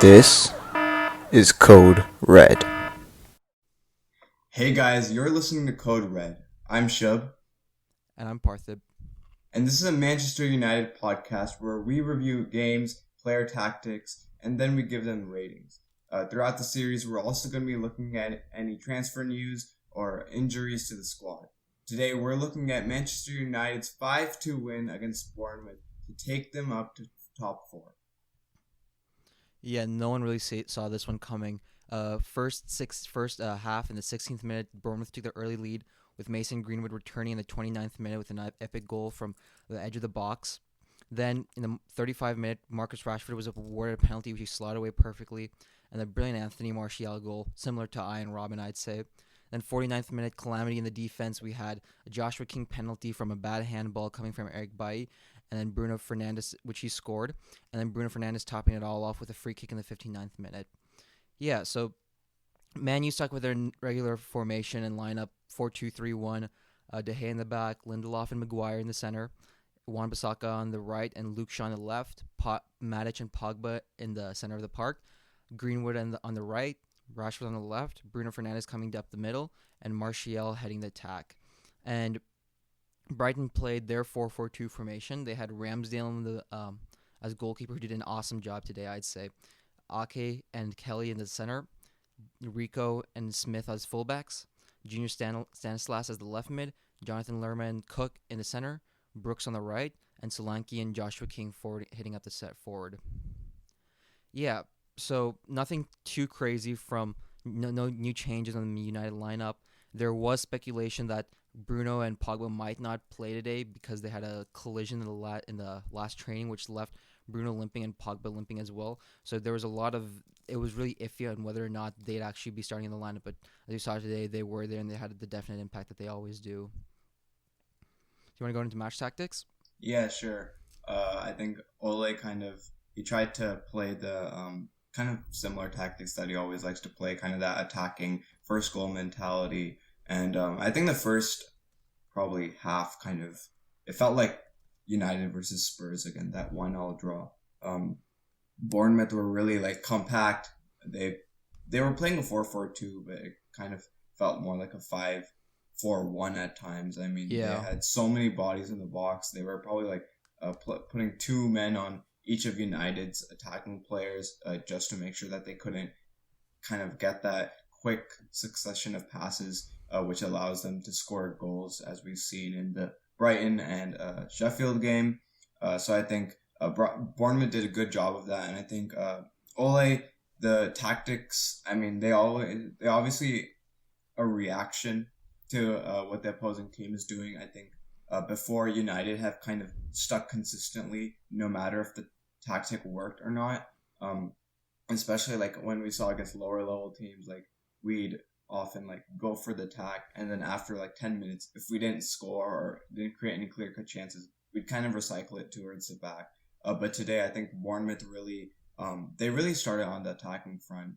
This is Code Red. Hey guys, you're listening to Code Red. I'm Shubh, And I'm Parthib. and this is a Manchester United podcast where we review games, player tactics, and then we give them ratings. Throughout the series, we're also going to be looking at any transfer news or injuries to the squad. Today, we're looking at Manchester United's 5-2 win against Bournemouth to take them up to top four. Yeah, no one really saw this one coming. First half in the 16th minute, Bournemouth took the early lead with Mason Greenwood returning in the 29th minute with an epic goal from the edge of the box. Then in the 35th minute, Marcus Rashford was awarded a penalty which he slotted away perfectly, and the brilliant Anthony Martial goal, similar to Ian Robin, I'd say. Then 49th minute, calamity in the defense. We had a Joshua King penalty from a bad handball coming from Eric Bailly, and then Bruno Fernandes, which he scored, and then Bruno Fernandes topping it all off with a free kick in the 59th minute. Yeah, so Man U stuck with their regular formation and lineup 4-2-3-1. De Gea in the back, Lindelof and Maguire in the center, Wan-Bissaka on the right, and Luke Shaw on the left, Matic and Pogba in the center of the park, Greenwood on the right, Rashford on the left, Bruno Fernandes coming up the middle, and Martial heading the attack. And Brighton played their 4-4-2 formation. They had Ramsdale as goalkeeper, who did an awesome job today, I'd say. Ake and Kelly in the center, Rico and Smith as fullbacks, Junior Stanislas as the left mid, Jonathan Lerma and Cook in the center, Brooks on the right, and Solanke and Joshua King hitting up the set forward. Yeah, so nothing too crazy from no new changes on the United lineup. There was speculation that Bruno and Pogba might not play today because they had a collision in the last training, which left Bruno limping and Pogba limping as well. So there was it was really iffy on whether or not they'd actually be starting in the lineup. But as you saw today, they were there and they had the definite impact that they always do. Do you want to go into match tactics? Yeah, sure. I think Ole he tried to play the kind of similar tactics that he always likes to play, kind of that attacking first goal mentality. And I think the first probably half it felt like United versus Spurs again, that 1-1 draw. Bournemouth were really compact. They were playing a 4-4-2, but it kind of felt more like a 5-4-1 at times. I mean, Yeah. They had so many bodies in the box. They were probably putting two men on each of United's attacking players just to make sure that they couldn't kind of get that quick succession of passes, which allows them to score goals, as we've seen in the Brighton and Sheffield game. So I think Bournemouth did a good job of that, and I think Ole, the tactics, I mean, they obviously a reaction to what the opposing team is doing. I think before United have kind of stuck consistently, no matter if the tactic worked or not. Especially when we saw against lower level teams, we'd often go for the attack, and then after 10 minutes, if we didn't score or didn't create any clear cut chances, we'd kind of recycle it towards the back. But today, I think Bournemouth really started on the attacking front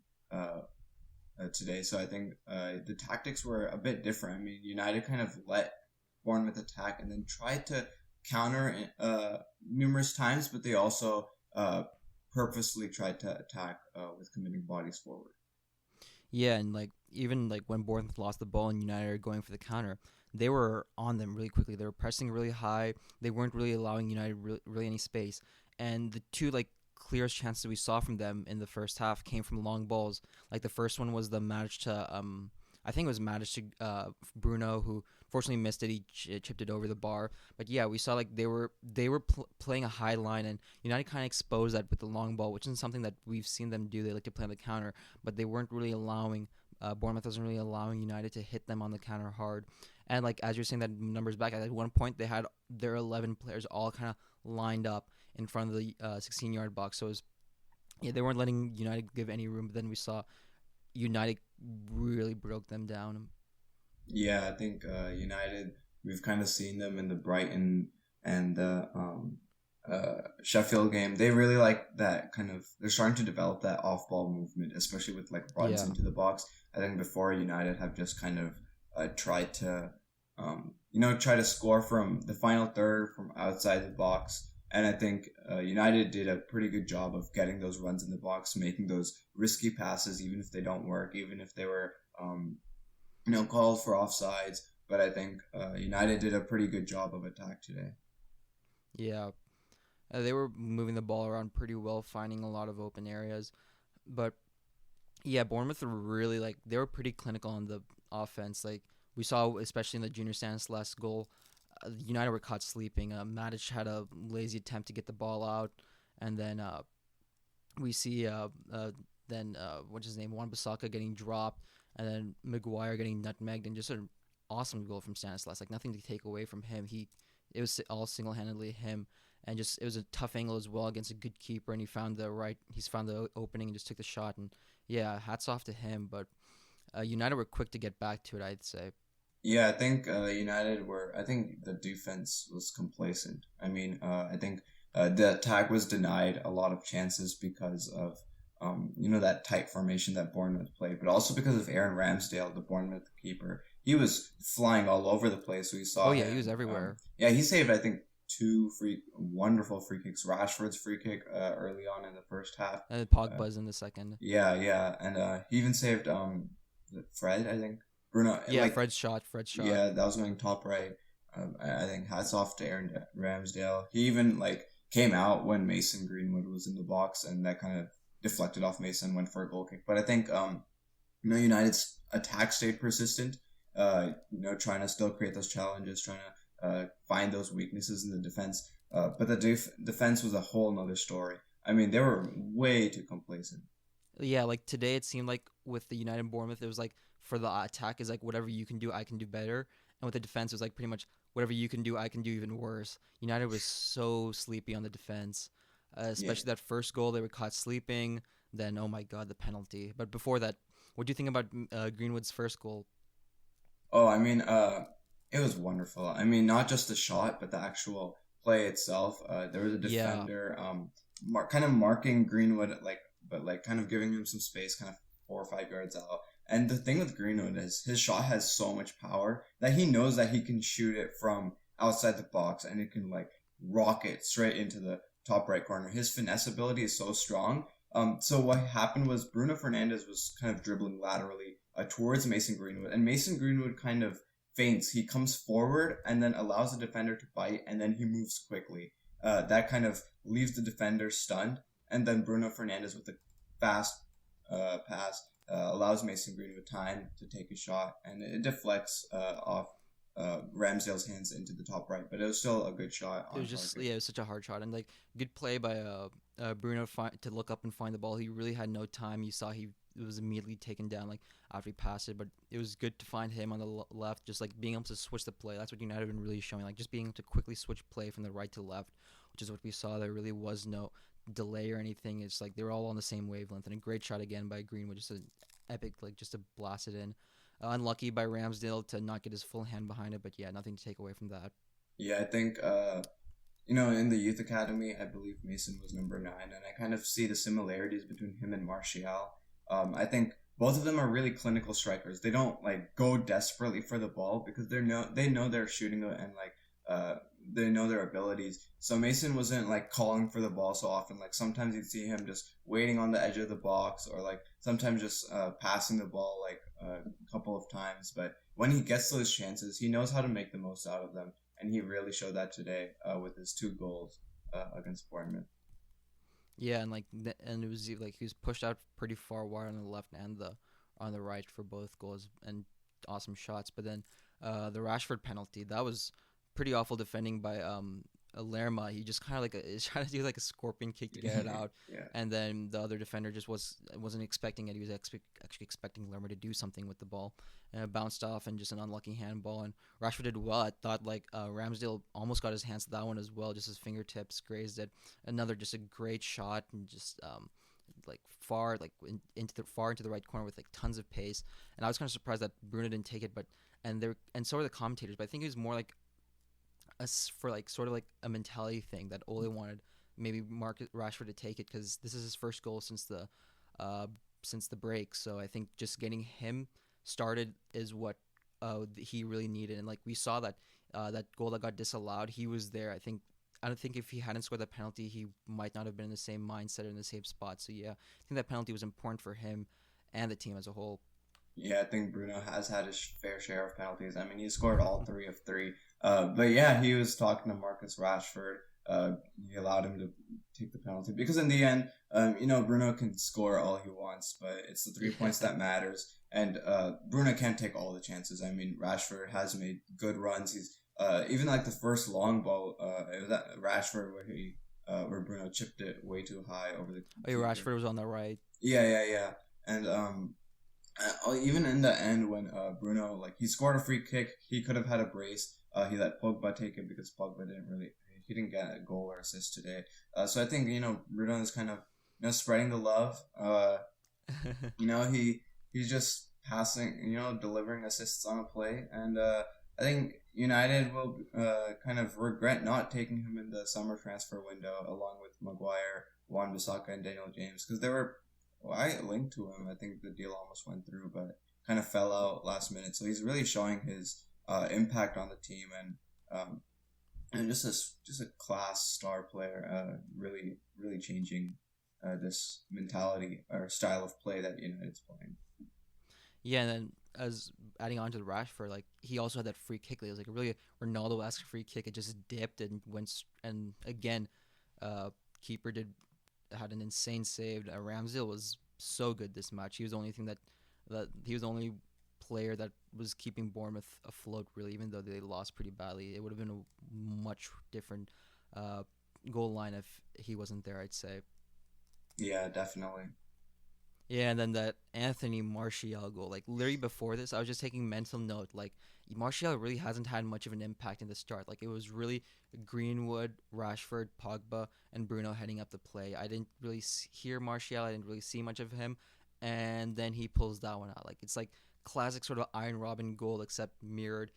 today. So I think the tactics were a bit different. I mean, United kind of let Bournemouth attack and then tried to counter numerous times, but they also purposely tried to attack with committing bodies forward. Yeah, and even when Bournemouth lost the ball and United are going for the counter, they were on them really quickly. They were pressing really high. They weren't really allowing United really any space. And the two clearest chances we saw from them in the first half came from long balls. The first one was the Matic to I think it was Matic to Bruno, who fortunately missed it. He chipped it over the bar. But yeah, we saw they were playing a high line, and United kind of exposed that with the long ball, which isn't something that we've seen them do. They like to play on the counter, but they weren't really allowing. Bournemouth wasn't really allowing United to hit them on the counter hard. And as you're saying, that numbers back, at one point they had their 11 players all kind of lined up in front of the 16-yard box. So they weren't letting United give any room. But then we saw United really broke them down. Yeah, I think United, we've kind of seen them in the Brighton and the Sheffield game. They really that they're starting to develop that off-ball movement, especially with runs into the box. I think before United have just kind of tried to score from the final third from outside the box, And I think United did a pretty good job of getting those runs in the box, making those risky passes, even if they don't work, even if they were, called for offsides. But I think United did a pretty good job of attack today. Yeah, they were moving the ball around pretty well, finding a lot of open areas. But yeah, Bournemouth were really like they were pretty clinical on the offense. Like we saw, especially in the Junior Stanislas goal, United were caught sleeping. Matic had a lazy attempt to get the ball out, and then we see what's his name, Juan Bissaka getting dropped, and then Maguire getting nutmegged, and just an awesome goal from Stanislas. Like nothing to take away from him. It was all single handedly him, and just it was a tough angle as well against a good keeper, and he's found the opening and just took the shot, and yeah, hats off to him. But United were quick to get back to it, I'd say. Yeah, I think United were. I think the defense was complacent. I mean, I think the attack was denied a lot of chances because of that tight formation that Bournemouth played, but also because of Aaron Ramsdale, the Bournemouth keeper. He was flying all over the place. We Oh saw yeah, he him. was everywhere. Yeah, he saved I think two wonderful free kicks. Rashford's free kick early on in the first half. And Pogba's in the second. Yeah, and he even saved Fred, I think. Bruno, Yeah, like Fred's shot. yeah, that was going top right. I think hats off to Aaron Ramsdale. He even like came out when Mason Greenwood was in the box, and that kind of deflected off Mason, went for a goal kick. But I think United's attack stayed persistent. Trying to still create those challenges, trying to find those weaknesses in the defense. But the defense was a whole nother story. I mean, they were way too complacent. Yeah, like today it seemed like with the United Bournemouth, it was like for the attack is like whatever you can do, I can do better, and with the defense it was like pretty much whatever you can do, I can do even worse. United was so sleepy on the defense, Yeah. especially that first goal they were caught sleeping. Then oh my god, the penalty. But before that, what do you think about Greenwood's first goal? Oh, I mean, it was wonderful. I mean, not just the shot, but the actual play itself. There was a Yeah, defender, kind of marking Greenwood, but like kind of giving him some space, kind of 4 or 5 yards out. And the thing with Greenwood is his shot has so much power that he knows that he can shoot it from outside the box, and it can like rocket straight into the top right corner. His finesse ability is so strong. So what happened was Bruno Fernandes was kind of dribbling laterally towards Mason Greenwood, and Mason Greenwood kind of feints. He comes forward and then allows the defender to bite, and then he moves quickly. That kind of leaves the defender stunned, and then Bruno Fernandes with a fast pass allows Mason Greenwood time to take a shot, and it deflects off Ramsdale's hands into the top right. But it was still a good shot it on was just target. yeah, it was such a hard shot and like good play by Bruno to look up and find the ball. He really had no time. You saw he was immediately taken down like after he passed it, but it was good to find him on the left, just like being able to switch the play. That's what United have been really showing, like just being able to quickly switch play from the right to left, which is what we saw. There really was no delay or anything. It's like they were all on the same wavelength, and a great shot again by Greenwood, just an epic, like just to blast it in. Unlucky by Ramsdale to not get his full hand behind it, but yeah, nothing to take away from that. Yeah, I think in the youth academy, I believe Mason was number 9, and I kind of see the similarities between him and Martial. I think both of them are really clinical strikers. They don't like go desperately for the ball because they know they're shooting it, and like they know their abilities. So Mason wasn't like calling for the ball so often. Like sometimes you'd see him just waiting on the edge of the box, or like sometimes just passing the ball like a couple of times. But when he gets those chances, he knows how to make the most out of them, and he really showed that today with his 2 goals against Bournemouth. Yeah, and and it was like he was pushed out pretty far wide on the left and the on the right for both goals and awesome shots. But then the Rashford penalty, that was pretty awful defending by Lerma. He just kind of like is trying to do like a scorpion kick to get it out, Yeah. and then the other defender just wasn't expecting it. He was actually expecting Lerma to do something with the ball, and it bounced off and just an unlucky handball. And Rashford did well. I thought like Ramsdale almost got his hands to that one as well. Just his fingertips grazed it. Another just a great shot and just like far into the right corner with like tons of pace. And I was kind of surprised that Bruno didn't take it, but and so were the commentators. But I think it was more like for like sort of like a mentality thing that Ole wanted maybe Marcus Rashford to take it because this is his first goal since the break. So I think just getting him started is what he really needed. And like we saw that that goal that got disallowed, he was there. I think I don't think if he hadn't scored that penalty, he might not have been in the same mindset or in the same spot. So yeah, I think that penalty was important for him and the team as a whole. Yeah, I think Bruno has had his fair share of penalties. I mean, he scored all three of three. But yeah, he was talking to Marcus Rashford. He allowed him to take the penalty because in the end, Bruno can score all he wants, but it's the 3 points that matters. And Bruno can't take all the chances. I mean, Rashford has made good runs. He's even like the first long ball. It was at Rashford where Bruno chipped it way too high over the. Oh, yeah, Rashford was on the right. Yeah. And even in the end when Bruno he scored a free kick, he could have had a brace. He let Pogba take it because Pogba didn't get a goal or assist today. So I think Bruno is kind of spreading the love. He's just passing, delivering assists on a play, and I think United will kind of regret not taking him in the summer transfer window along with Maguire, Wan-Bissaka, and Daniel James because they were. Well, I linked to him. I think the deal almost went through, but kind of fell out last minute. So he's really showing his impact on the team and just a class star player. Really changing this mentality or style of play that United's playing. Yeah, and then as adding on to the Rashford, like he also had that free kick. It was like a really Ronaldo-esque free kick. It just dipped and went, and again, keeper had an insane save. Ramsdale was so good this match. He was the only thing that he was the only player that was keeping Bournemouth afloat. Really, even though they lost pretty badly, it would have been a much different goal line if he wasn't there, I'd say. Yeah, definitely. Yeah, and then that Anthony Martial goal. Like literally before this, I was just taking mental note. Like Martial really hasn't had much of an impact in the start. Like it was really Greenwood, Rashford, Pogba, and Bruno heading up the play. I didn't really hear Martial. I didn't really see much of him, and then he pulls that one out. Like it's like classic sort of Iron Robin goal, except mirrored.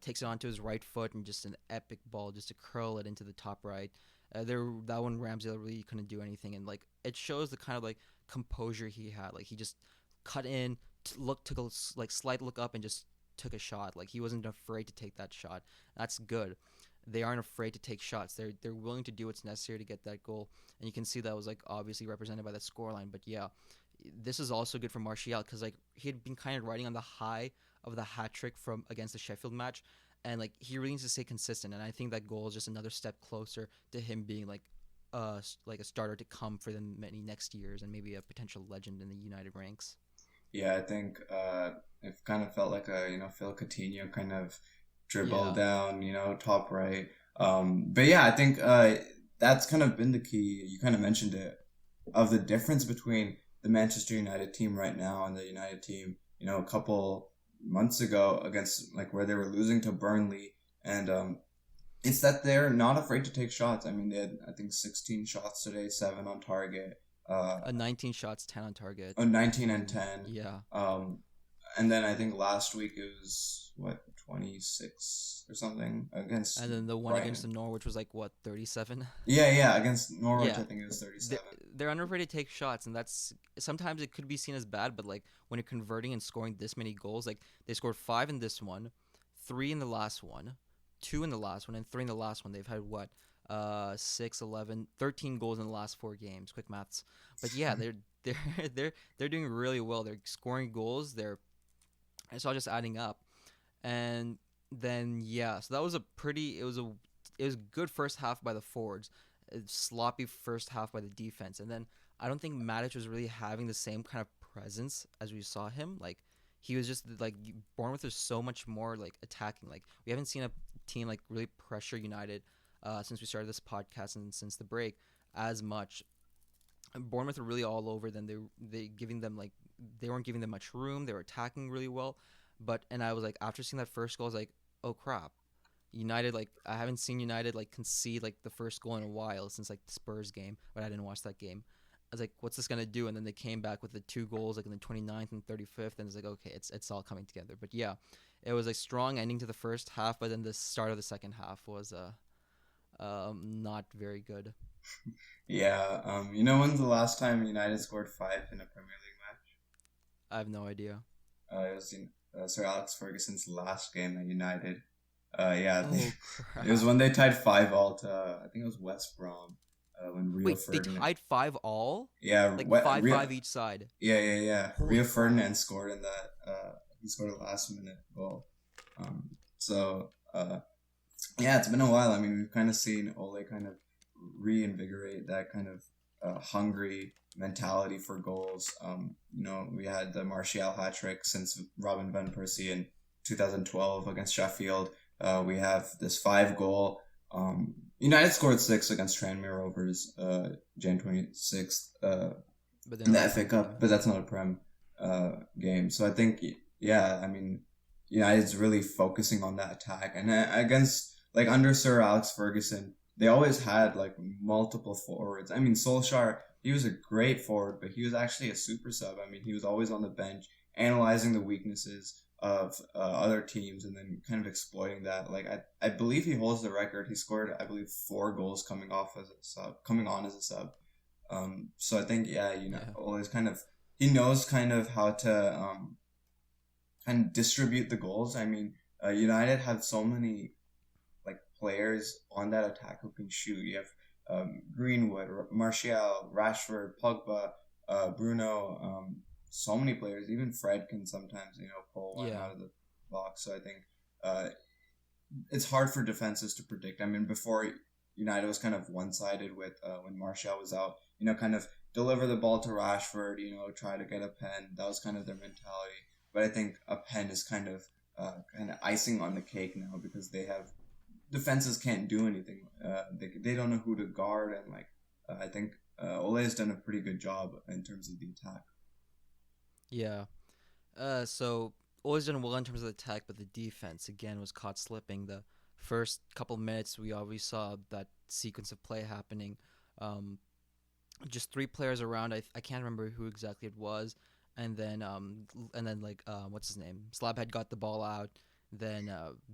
Takes it onto his right foot and just an epic ball just to curl it into the top right. That one Ramsdale really couldn't do anything, and like it shows the kind of like composure he had. Like he just cut in, took a slight look up, and just took a shot. Like he wasn't afraid to take that shot. That's good. They aren't afraid to take shots. They're willing to do what's necessary to get that goal, and you can see that was like obviously represented by that scoreline. But yeah, this is also good for Martial because like he had been kind of riding on the high of the hat trick from against the Sheffield match, and like he really needs to stay consistent. And I think that goal is just another step closer to him being like a starter to come for the many next years and maybe a potential legend in the United ranks. Yeah, I think it kind of felt like a Phil Coutinho kind of dribble down, top right. But yeah, I think that's kind of been the key. You kind of mentioned it of the difference between the Manchester United team right now and the United team, a couple months ago against like where they were losing to Burnley, and it's that they're not afraid to take shots. I mean, they had I think 16 shots today, 7 on target. 19 shots, 10 on target. 19 and 10. Yeah. And then I think last week it was 26 or something against. And then the one Brighton. against the Norwich was like 37. Yeah, against Norwich Yeah. I think it was 37. They're unafraid to take shots, and that's sometimes it could be seen as bad, but like when you're converting and scoring this many goals, like they scored 5 in this one, 3 in the last one, 2 in the last one, and 3 in the last one. They've had 6, 11, 13 goals in the last 4 games. Quick maths. But yeah, they're doing really well. They're scoring goals. It's all just adding up. And then yeah, so that was it was a good first half by the forwards. A sloppy first half by the defense. And then I don't think Matic was really having the same kind of presence as we saw him. Like he was just like Bournemouth is so much more like attacking. Like we haven't seen a team like really pressure United since we started this podcast and since the break as much. Bournemouth were really all over them. They weren't giving them much room. They were attacking really well, and I was like after seeing that first goal, I was like, oh crap, United like I haven't seen United like concede like the first goal in a while since like the Spurs game, but I didn't watch that game. I was like, what's this gonna do? And then they came back with the 2 goals like in the 29th and 35th, and it's like okay, it's all coming together. But yeah, it was a strong ending to the first half, but then the start of the second half was not very good. Yeah, when's the last time United scored 5 in a Premier League match? I have no idea. It was Sir Alex Ferguson's last game at United. Yeah, Oh it was crap! when they tied 5-5 to I think it was West Brom when Rio Wait, they Ferdinand. tied 5-5, Yeah, like what five Rio? five each side. Yeah. Holy Rio crap! Ferdinand scored in that. He scored a last minute goal. So yeah, it's been a while. I mean, we've kind of seen Ole kind of reinvigorate that kind of hungry mentality for goals. We had the Martial hat trick since Robin van Persie in 2012 against Sheffield. We have this 5 goal. United scored 6 against Tranmere Rovers, Jan 26th, But they're in not the a FA prem Cup, team. but that's not a Prem game. So I think, yeah, I mean, United's really focusing on that attack. And against, like, under Sir Alex Ferguson, they always had, like, multiple forwards. I mean, Solskjaer, he was a great forward, but he was actually a super sub. I mean, he was always on the bench, analyzing the weaknesses of other teams and then kind of exploiting that. Like, I believe he holds the record. He scored, I believe, 4 goals coming on as a sub. So I think, yeah, Yeah, always kind of he knows kind of how to kind of distribute the goals. I mean, United have so many like players on that attack who can shoot. You have Greenwood, Martial, Rashford, Pogba, Bruno. So many players. Even Fred can sometimes pull one yeah, out of the box. So I think uh, it's hard for defenses to predict. I mean, before United was kind of one sided with when Martial was out. Kind of deliver the ball to Rashford. Try to get a pen. That was kind of their mentality. But I think a pen is kind of icing on the cake now because they have defenses can't do anything. They don't know who to guard and I think Ole has done a pretty good job in terms of the attack. yeah. So always done well in terms of the attack, but the defense again was caught slipping. The first couple minutes, we always saw that sequence of play happening. Um, just 3 players around. I can't remember who exactly it was, and then like what's his name? Slabhead got the ball out. Then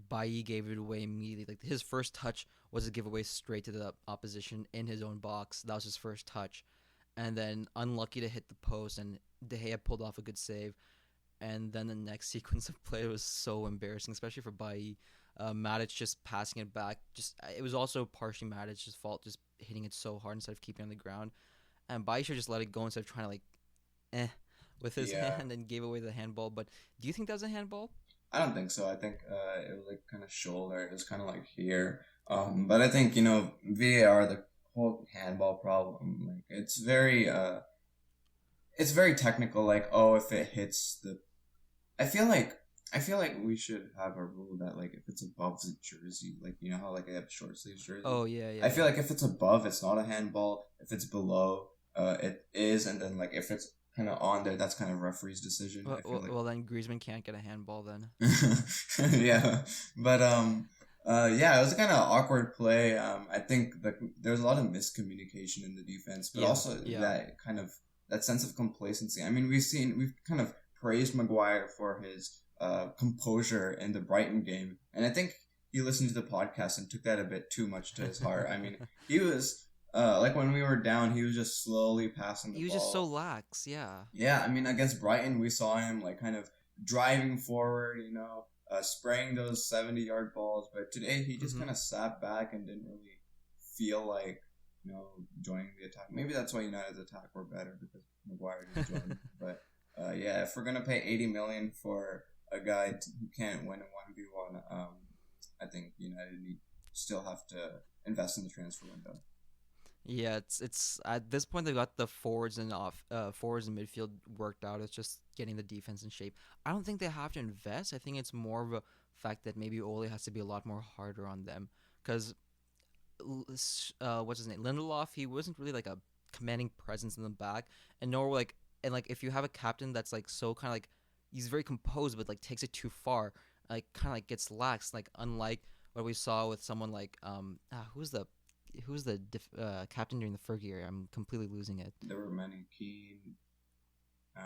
Bailly gave it away immediately. Like his first touch was a giveaway straight to the opposition in his own box. That was his first touch, and then unlucky to hit the post, and De Gea pulled off a good save. And then the next sequence of play was so embarrassing, especially for Bailly. Matic just passing it back. It was also partially Matic's fault, just hitting it so hard instead of keeping it on the ground. And Bailly should just let it go instead of trying to eh with his Yeah, hand and gave away the handball. But do you think that was a handball? I don't think so. I think it was like kind of shoulder. It was kind of like here. But I think VAR, the whole handball problem, like it's very technical. Like, oh, if it hits the, I feel like we should have a rule that like if it's above the jersey, like how like I have short sleeves jerseys. Oh yeah, I yeah, feel yeah. like if it's above, it's not a handball. If it's below, it is, and then like if it's kind of on there, that's kind of referee's decision. Well, I feel well, like. well, then Griezmann can't get a handball then. Yeah, but yeah, it was a kind of awkward play. I think that there's a lot of miscommunication in the defense, but Yeah, also yeah. that sense of complacency. I mean, we've kind of praised Maguire for his composure in the Brighton game, and I think he listened to the podcast and took that a bit too much to his heart. I mean, he was like when we were down, he was just slowly passing the He was just so ball. lax. Yeah. Yeah, I mean, against Brighton, we saw him like kind of driving forward, spraying those 70-yard balls. But today, he just Mm-hmm. kind of sat back and didn't really feel like, joining the attack. Maybe that's why United's attack were better because Maguire didn't join. But yeah, if we're gonna pay 80 million for a guy who can't win a 1v1, I think United still have to invest in the transfer window. Yeah, it's at this point they've got the forwards and midfield worked out. It's just getting the defense in shape. I don't think they have to invest. I think it's more of a fact that maybe Ole has to be a lot more harder on them because what's his name, Lindelof, he wasn't really like a commanding presence in the back, and nor like and like if you have a captain that's like so kind of like he's very composed but like takes it too far, like kind of like gets lax, like unlike what we saw with someone like captain during the Fergie era? I'm completely losing it. There were many key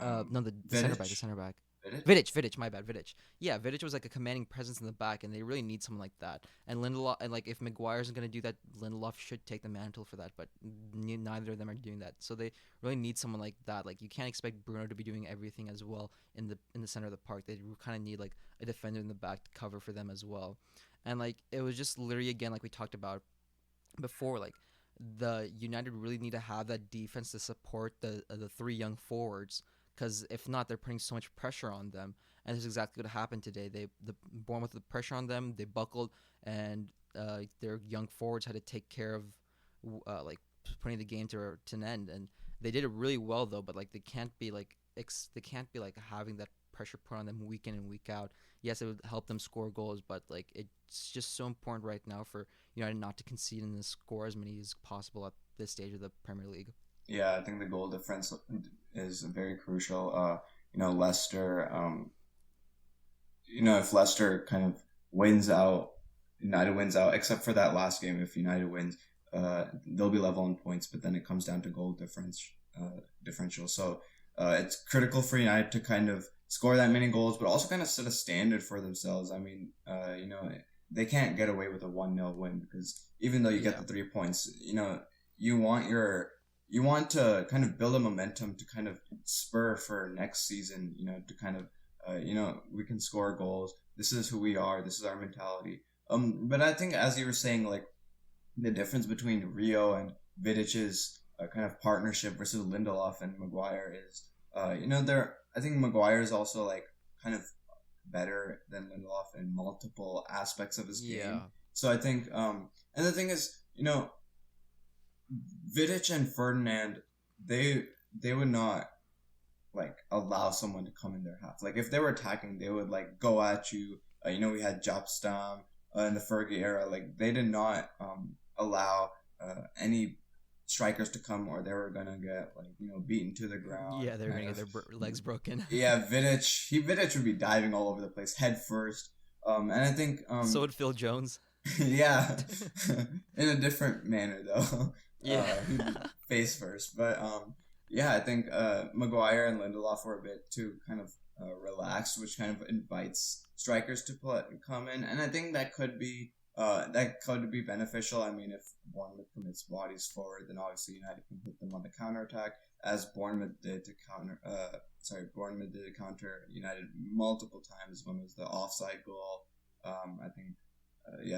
No, the center back, the Vidic. center back. Vidic? Vidic, my bad, Vidic. Yeah, Vidic was like a commanding presence in the back, and they really need someone like that. And Lindelof, and like if Maguire isn't gonna do that, Lindelof should take the mantle for that. But neither of them are doing that, so they really need someone like that. Like you can't expect Bruno to be doing everything as well in the center of the park. They kind of need like a defender in the back to cover for them as well. And like it was just literally again like we talked about before, like the United really need to have that defense to support the three young forwards, because if not, they're putting so much pressure on them, and this is exactly what happened today. The Bournemouth the pressure on them, they buckled, and their young forwards had to take care of like putting the game to an end, and they did it really well though. But like they can't be like having that pressure put on them week in and week out. Yes, it would help them score goals, but like it's just so important right now for United not to concede and to score as many as possible at this stage of the Premier League. Yeah, I think the goal difference is very crucial. Leicester. If Leicester kind of wins out, United wins out, except for that last game. If United wins, they'll be level in points, but then it comes down to goal differential. So it's critical for United to kind of score that many goals, but also kind of set a standard for themselves. I mean, they can't get away with a 1-0 win, because even though you get the 3 points, you want to kind of build a momentum to kind of spur for next season, to kind of, we can score goals. This is who we are. This is our mentality. But I think, as you were saying, like the difference between Rio and Vidic's kind of partnership versus Lindelof and Maguire is, I think Maguire is also like kind of better than Lindelof in multiple aspects of his game. So I think, and the thing is, Vidic and Ferdinand, they would not like allow someone to come in their half. Like if they were attacking, they would like go at you. We had Jopstam in the Fergie era. Like they did not allow any strikers to come, or they were gonna get like beaten to the ground. Yeah, they were gonna get their legs broken. Yeah, Vidic would be diving all over the place head first. And I think so would Phil Jones. Yeah, in a different manner though. Yeah, face first, but I think Maguire and Lindelof were a bit too kind of relaxed, which kind of invites strikers to come in, and I think that could be beneficial. I mean, if Bournemouth commits bodies forward, then obviously United can hit them on the counterattack, as Bournemouth did to counter United multiple times when it was the offside goal. I think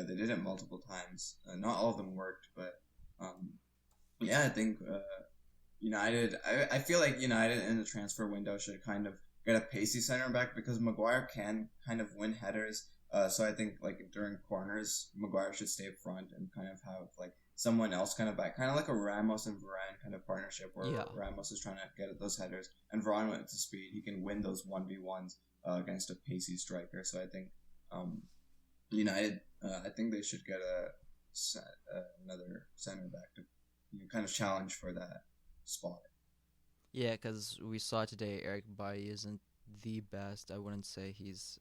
they did it multiple times. Not all of them worked, but I think United. I feel like United in the transfer window should kind of get a pacey center back, because Maguire can kind of win headers. So I think like during corners, Maguire should stay up front and kind of have like someone else kind of back, kind of like a Ramos and Varane kind of partnership, where Ramos is trying to get at those headers and Varane with the speed, he can win those 1v1s against a pacey striker. So I think United, I think they should get another center back to kind of challenge for that spot. Yeah, because we saw today Eric Bailly isn't the best. I wouldn't say he's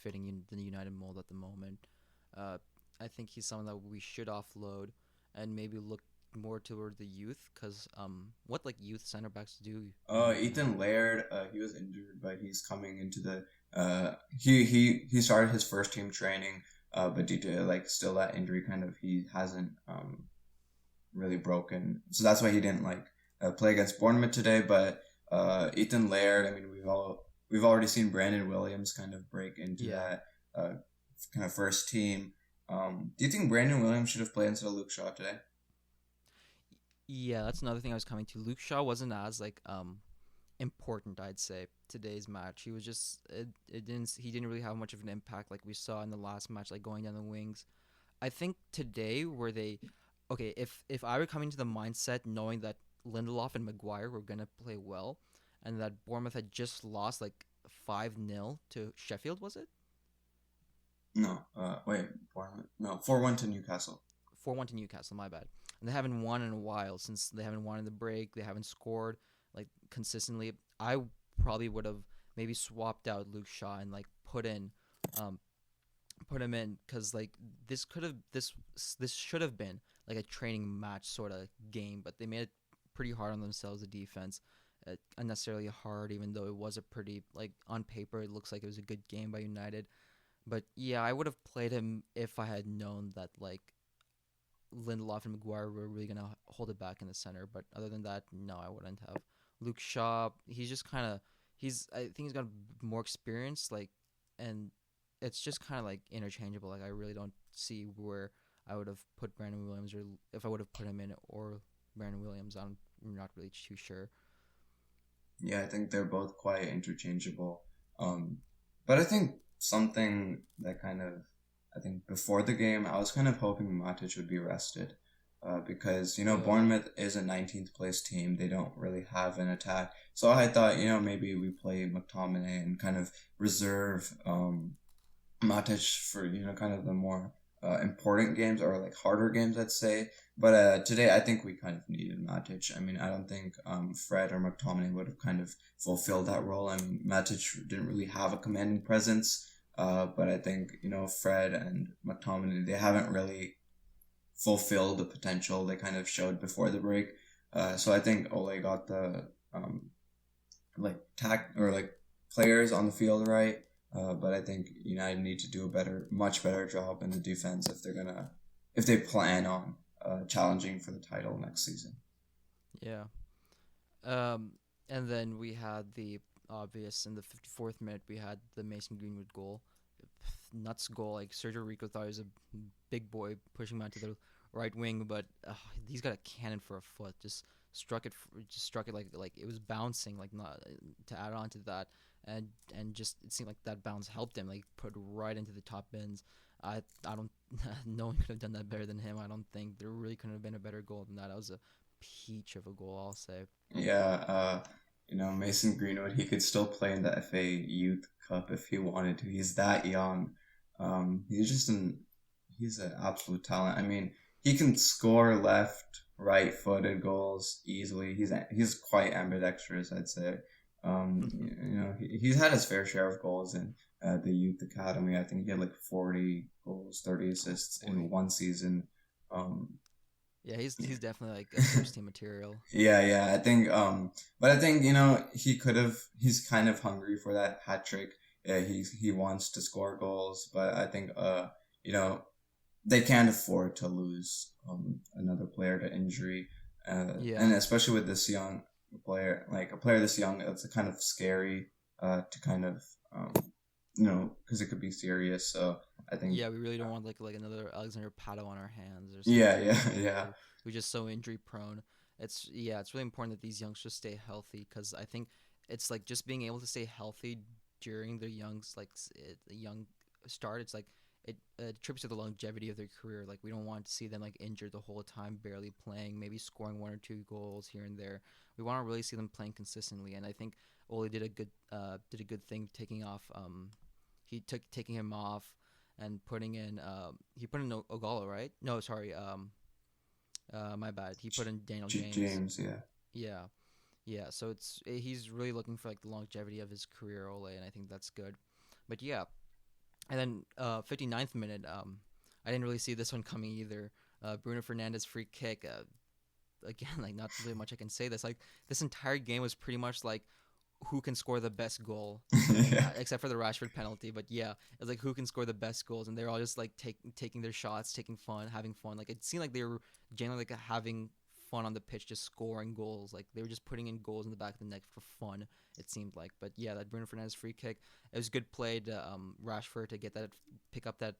fitting in the United mold at the moment. I think he's someone that we should offload and maybe look more toward the youth, because what like youth center backs do. Ethan Laird, he was injured, but he's coming into the he started his first team training, but due to like still that injury, kind of he hasn't really broken, so that's why he didn't like play against Bournemouth today. But Ethan Laird, I mean, we've already seen Brandon Williams kind of break into that kind of first team. Do you think Brandon Williams should have played instead of Luke Shaw today? Yeah, that's another thing I was coming to. Luke Shaw wasn't as like important, I'd say, today's match. He was just he didn't really have much of an impact like we saw in the last match, like going down the wings. I think today if I were coming to the mindset knowing that Lindelof and Maguire were gonna play well, and that Bournemouth had just lost like 5-0 to Sheffield, was it? No, Bournemouth. No, 4-1 to Newcastle. 4-1 to Newcastle, my bad. And they haven't won in a while, since they haven't won in the break. They haven't scored like consistently. I probably would have maybe swapped out Luke Shaw and like put him in, because like this should have been like a training match sort of game, but they made it pretty hard on themselves, the defense. Unnecessarily hard, even though it was a pretty, like, on paper it looks like it was a good game by United. But yeah, I would have played him if I had known that like Lindelof and Maguire were really gonna hold it back in the center. But other than that, no, I wouldn't have. Luke Shaw, he's just kind of I think he's got more experience, like, and it's just kind of like interchangeable. Like I really don't see where I would have put Brandon Williams, or if I would have put him in or Brandon Williams. I'm not really too sure. Yeah, I think they're both quite interchangeable. But I think something that I think before the game, I was kind of hoping Matic would be rested. Because, Yeah. Bournemouth is a 19th place team. They don't really have an attack. So I thought, maybe we play McTominay and kind of reserve Matic for, kind of the more important games or like harder games, I'd say. But today, I think we kind of needed Matic. I mean, I don't think Fred or McTominay would have kind of fulfilled that role. I mean, Matic didn't really have a commanding presence. But I think, Fred and McTominay, they haven't really fulfilled the potential they kind of showed before the break. So I think Ole got the players on the field right. But I think United need to do much better job in the defense if they plan on challenging for the title next season. Yeah. And then we had the obvious in the 54th minute. We had the Mason Greenwood goal, nuts goal. Like Sergio Rico thought he was a big boy pushing him out to the right wing, but he's got a cannon for a foot. Just struck it like it was bouncing. Like not to add on to that, and just it seemed like that bounce helped him. Like put right into the top bins. I don't. No one could have done that better than him. I don't think there really couldn't have been a better goal than that. That was a peach of a goal, I'll say. Yeah, Mason Greenwood, he could still play in the FA Youth Cup if he wanted to. He's that young. He's an absolute talent. I mean, he can score left, right-footed goals easily. He's quite ambidextrous, I'd say. He's had his fair share of goals in the youth academy. I think he had like 40 goals, 30 assists in one season. Yeah, he's definitely like a first team material. Yeah. I think, but I think he's kind of hungry for that hat trick. Yeah, he wants to score goals, but I think they can't afford to lose another player to injury. And especially with this young player, like a player this young, it's kind of scary to kind of because it could be serious. So I think we really don't want like another Alexander Pato on our hands or something. Yeah. We're just so injury prone. It's really important that these youngsters stay healthy, because I think it's like just being able to stay healthy during their young start. It's like it attributes to the longevity of their career. Like we don't want to see them like injured the whole time, barely playing, maybe scoring 1 or 2 goals here and there. We want to really see them playing consistently, and I think Ole did a good thing taking him off and putting in he put in Ogalo, right? No, sorry. My bad. He put in Daniel James. Yeah. So he's really looking for like the longevity of his career, Ole, and I think that's good. But yeah, and then 59th minute, I didn't really see this one coming either. Bruno Fernandes free kick. Again, like not really much I can say. This entire game was pretty much like who can score the best goal, except for the Rashford penalty. But yeah, it was like who can score the best goals, and they're all just like taking their shots, having fun. Like it seemed like they were generally like having fun on the pitch, just scoring goals. Like they were just putting in goals in the back of the net for fun. It seemed like, but yeah, that Bruno Fernandes free kick, it was good play to Rashford to pick up that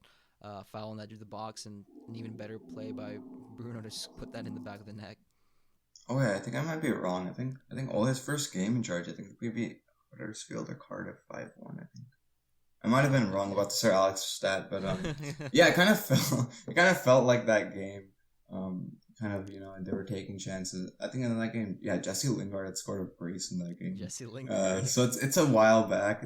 foul in that the box, and an even better play by Bruno to put that in the back of the net. Oh yeah, I think I might be wrong. I think Ole's first game in charge, I think we beat Huddersfield or Cardiff 5-1. I think I might have been wrong about the Sir Alex stat, but yeah, it kind of felt like that game. They were taking chances. I think in that game, yeah, Jesse Lingard had scored a brace in that game. Jesse Lingard. So it's a while back.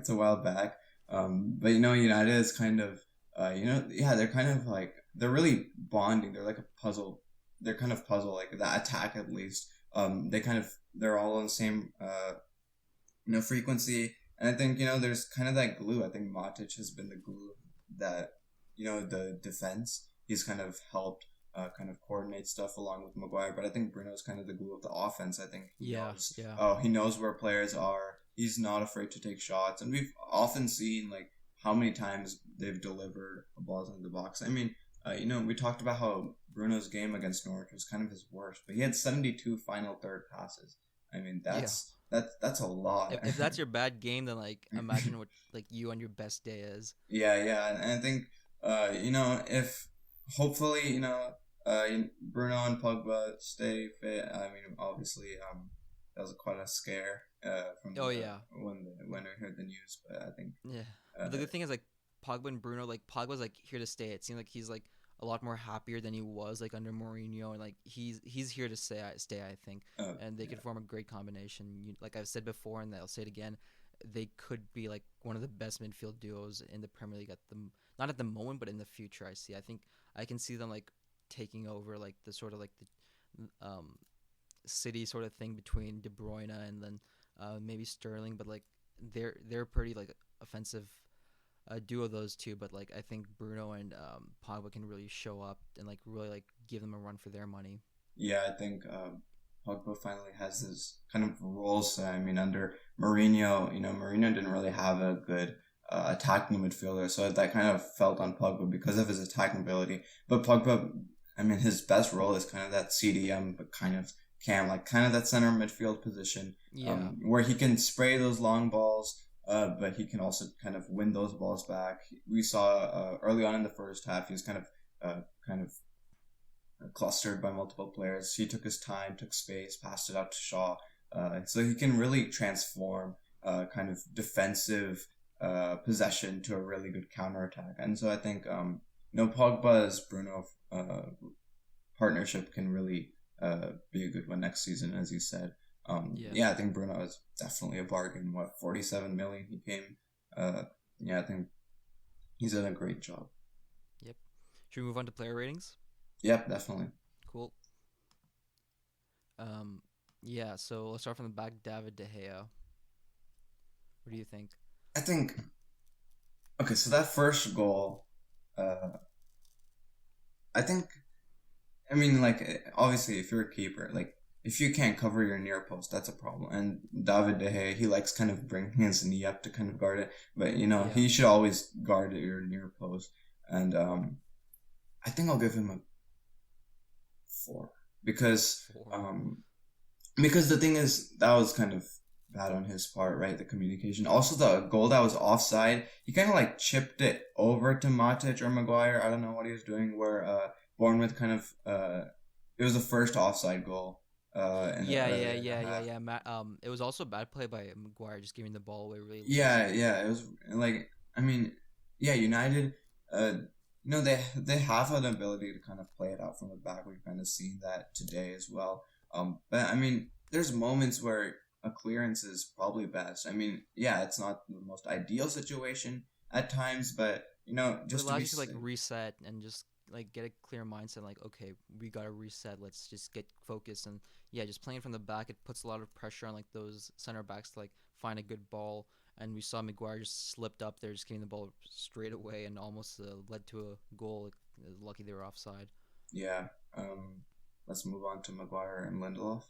But United is kind of they're kind of like they're really bonding. They're like a puzzle. They're kind of puzzle, like the attack at least. They're all on the same frequency, and I think there's kind of that glue. I think Matic has been the glue that the defense. He's kind of helped kind of coordinate stuff along with Maguire, but I think Bruno's kind of the glue of the offense. I think he knows where players are. He's not afraid to take shots, and we've often seen like how many times they've delivered a ball into the box. I mean, we talked about how Bruno's game against Norwich was kind of his worst, but he had 72 final third passes. I mean, that's a lot. If that's your bad game, then like imagine what like you on your best day is. Yeah, and I think if hopefully Bruno and Pogba stay fit. I mean, obviously, that was quite a scare from Oh yeah, when I heard the news. But I think yeah. uh, But the good thing is like Pogba and Bruno, like Pogba's like here to stay. It seems like he's like a lot more happier than he was like under Mourinho, and like he's here to stay. I think, and they yeah. could form a great combination. Like I've said before, and I'll say it again, they could be like one of the best midfield duos in the Premier League at the not at the moment, but in the future. I think I can see them like taking over like the sort of like the City sort of thing between De Bruyne and then maybe Sterling, but like they're pretty like offensive duo those two. But like I think Bruno and Pogba can really show up and like really like give them a run for their money. Yeah, I think Pogba finally has his kind of roles. I mean, under Mourinho, Mourinho didn't really have a good attacking midfielder, so that kind of felt on Pogba because of his attacking ability. But Pogba, I mean, his best role is kind of that CDM, but kind of like kind of that center midfield position, Yeah, where he can spray those long balls, but he can also kind of win those balls back. We saw early on in the first half, he was kind of clustered by multiple players. He took his time, took space, passed it out to Shaw. So he can really transform kind of defensive possession to a really good counterattack. And so I think Pogba's Bruno partnership can really be a good one next season, as you said. yeah. I think Bruno is definitely a bargain. 47 million he came. I think he's done a great job. Yep. Should we move on to player ratings? Yep, definitely. Cool. Yeah. So let's start from the back. David De Gea. What do you think? I think okay. So that first goal, I think. I mean, like obviously, if you're a keeper, like if you can't cover your near post, that's a problem. And David De Gea, he likes kind of bringing his knee up to kind of guard it, but Yeah. he should always guard your near post. And I think I'll give him a 4 because Four. because the thing is that was kind of bad on his part, right? The communication. Also, the goal that was offside, he kind of like chipped it over to Matic or Maguire. I don't know what he was doing. Where Bournemouth kind of it was the first offside goal. Yeah. It was also a bad play by Maguire, just giving the ball away really. Yeah. It was like I mean, yeah, United. They have an ability to kind of play it out from the back. We've kind of seen that today as well. But I mean, there's moments where a clearance is probably best. I mean, yeah, it's not the most ideal situation at times, but just It to allows be you to like reset and just like get a clear mindset. Like, okay, we gotta reset. Let's just get focused and yeah, just playing from the back. It puts a lot of pressure on like those center backs to like find a good ball. And we saw Maguire just slipped up there, just getting the ball straight away, and almost led to a goal. Lucky they were offside. yeah. Let's move on to Maguire and Lindelof.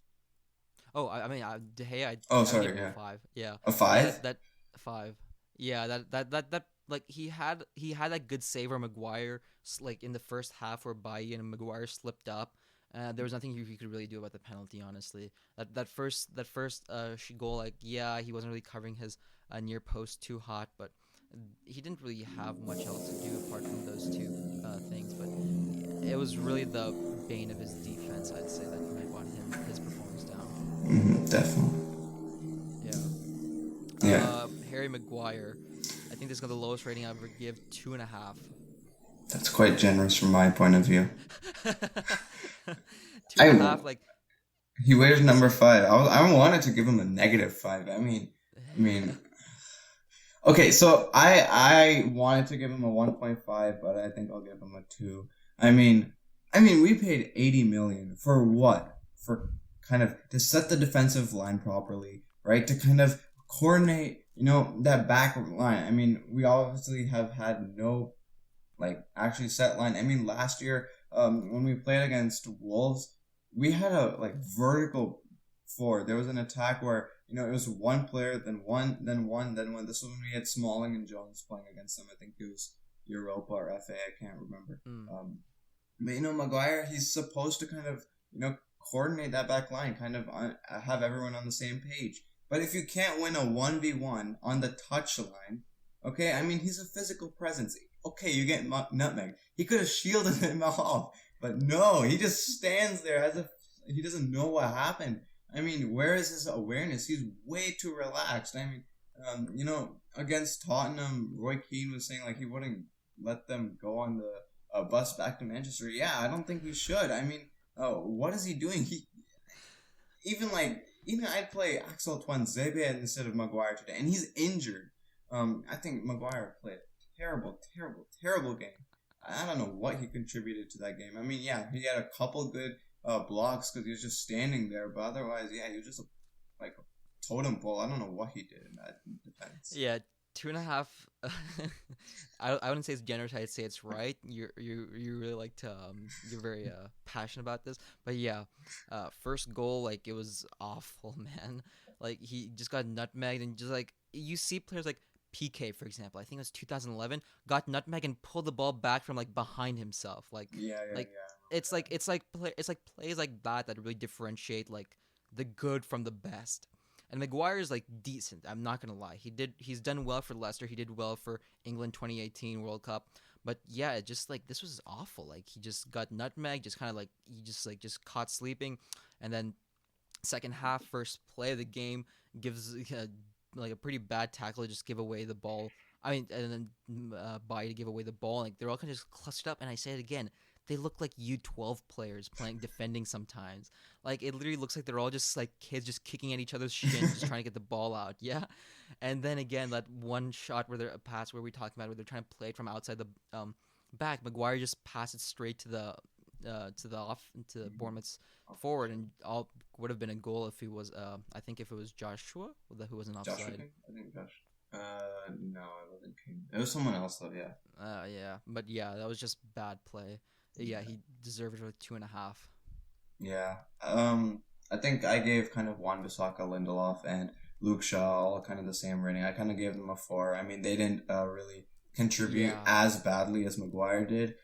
Oh, I mean, De Gea, Oh, I sorry, gave him yeah, a 5. Yeah, a yeah, 5. that 5. Yeah, that like he had that good save where Maguire like in the first half where Bailly and Maguire slipped up. There was nothing he could really do about the penalty, honestly. That first goal, like yeah, he wasn't really covering his near post too hot, but he didn't really have much else to do apart from those two things. But it was really the bane of his defense, I'd say, that might want his performance down. Definitely. Yeah. Yeah, Harry Maguire. I think this got the lowest rating I'll ever give, 2.5. that's quite generous from my point of view. Two and a half, like He wears number 5. I wanted to give him a -5. I mean, okay. So I wanted to give him a 1.5, but I think I'll give him a 2. I mean, we paid 80 million for what? For kind of to set the defensive line properly, right? To kind of coordinate, that back line. I mean, we obviously have had no like actually set line. I mean, last year, when we played against Wolves, we had a like vertical forward. There was an attack where it was one player, then one, then one, then one. This was when we had Smalling and Jones playing against them. I think it was Europa or FA. I can't remember. But Maguire, he's supposed to kind of coordinate that back line, kind of have everyone on the same page. But if you can't win a 1v1 on the touchline, okay, I mean, he's a physical presence. Okay, you get nutmeg. He could have shielded him off, but no, he just stands there as if he doesn't know what happened. I mean, where is his awareness? He's way too relaxed. I mean, against Tottenham, Roy Keane was saying like he wouldn't let them go on the bus back to Manchester. Yeah, I don't think he should. I mean, what is he doing? Even I'd play Axel Tuanzebe instead of Maguire today, and he's injured. I think Maguire played a terrible game. I don't know what he contributed to that game. I mean, yeah, he had a couple good blocks because he was just standing there, but otherwise, yeah, he was just a totem pole. I don't know what he did in that defense. Yeah, 2.5. I wouldn't say it's generous. I'd say it's right. You really like to you're very passionate about this. But yeah, first goal, like, it was awful, man. Like, he just got nutmegged, and just like you see players like PK, for example. I think it was 2011. Got nutmegged and pulled the ball back from like behind himself. Like, Yeah. it's like plays like that really differentiate like the good from the best. And Maguire is like decent. I'm not gonna lie. He's done well for Leicester. He did well for England 2018 World Cup. But yeah, it just like this was awful. Like, he just got nutmeg. Just kind of like he just caught sleeping, and then second half, first play of the game, gives like a pretty bad tackle to just give away the ball. I mean, and then Baye to give away the ball. Like, they're all kind of just clustered up. And I say it again, they look like U12 players defending sometimes. Like, it literally looks like they're all just like kids just kicking at each other's shins, just trying to get the ball out. Yeah. And then again, that one shot where they're a pass where we talked about, where they're trying to play it from outside the back. Maguire just passed it straight to the Bournemouth's forward, and all would have been a goal if he was I think if it was Joshua who wasn't offside. I think Josh. No, it wasn't King. It was someone else though. Yeah. Yeah, but yeah, that was just bad play. Yeah, he deserved it with 2.5. Yeah. I think I gave kind of Wan-Bissaka, Lindelof, and Luke Shaw all kind of the same rating. I kind of gave them a 4. I mean, they didn't really contribute as badly as Maguire did.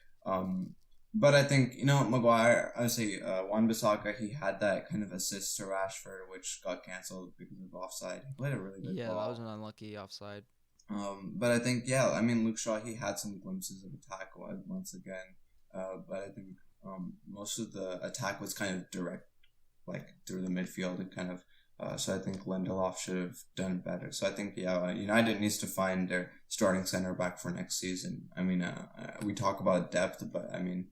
But I think, Maguire, I would say Wan-Bissaka, he had that kind of assist to Rashford, which got cancelled because of offside. He played a really good ball. Yeah, that was an unlucky offside. But I think, Luke Shaw, he had some glimpses of attack once again. But I think most of the attack was kind of direct, like through the midfield, and kind of. So I think Lindelof should have done better. So I think, United needs to find their starting center back for next season. I mean, we talk about depth, but I mean,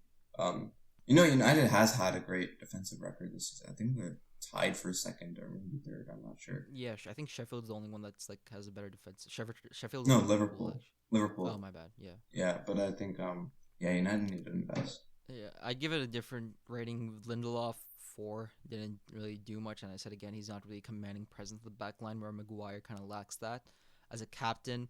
United has had a great defensive record this season. I think they're tied for second or maybe third. I'm not sure. Yeah, I think Sheffield's the only one that's like has a better defense. Sheffield. No, Liverpool. Oh, my bad. Yeah. Yeah, but I think United need to invest. Yeah, I'd give it a different rating. Lindelof 4, didn't really do much, and I said again, he's not really commanding presence at the back line, where Maguire kind of lacks that. As a captain,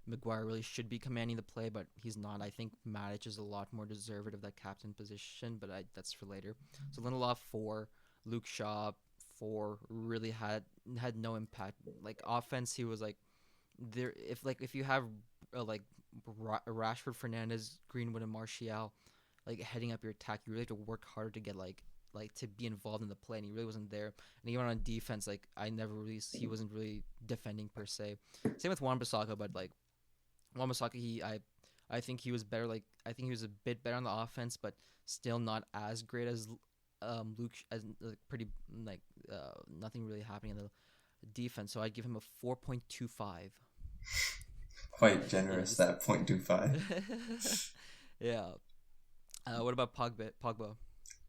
Maguire really should be commanding the play, but he's not. I think Matic is a lot more deserving of that captain position, but that's for later. So Lindelof 4, Luke Shaw 4, really had no impact. Like, offense, he was like there. If you have Rashford, Fernandez, Greenwood, and Martial like heading up your attack, you really have to work harder to get like to be involved in the play, and he really wasn't there. And even on defense, like, he wasn't really defending per se. Same with Wan-Bissaka, but like Wan-Bissaka, I think he was better. Like, I think he was a bit better on the offense, but still not as great as Luke, as pretty like nothing really happening in the defense. So I'd give him a 4.25. Quite generous, that 0.25. Yeah. What about Pogba?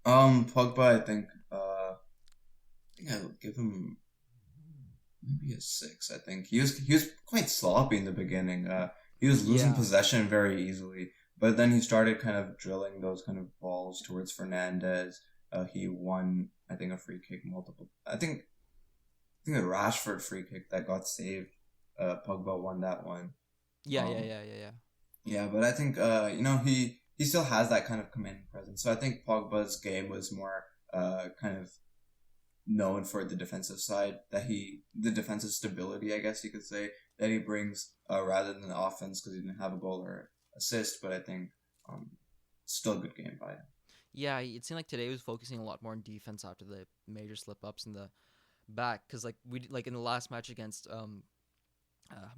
Pogba, I think I'll give him maybe a 6. I think he was quite sloppy in the beginning. He was losing possession very easily, but then he started kind of drilling those kind of balls towards Fernandez. He won, I think, a free kick multiple. I think a Rashford free kick that got saved. Pogba won that one. Yeah. Yeah, but I think he still has that kind of commanding presence. So I think Pogba's game was more kind of known for the defensive side, the defensive stability, I guess you could say, that he brings rather than the offense, because he didn't have a goal or assist. But I think still a good game by him. Yeah, it seemed like today he was focusing a lot more on defense after the major slip ups in the back. Because like like in the last match against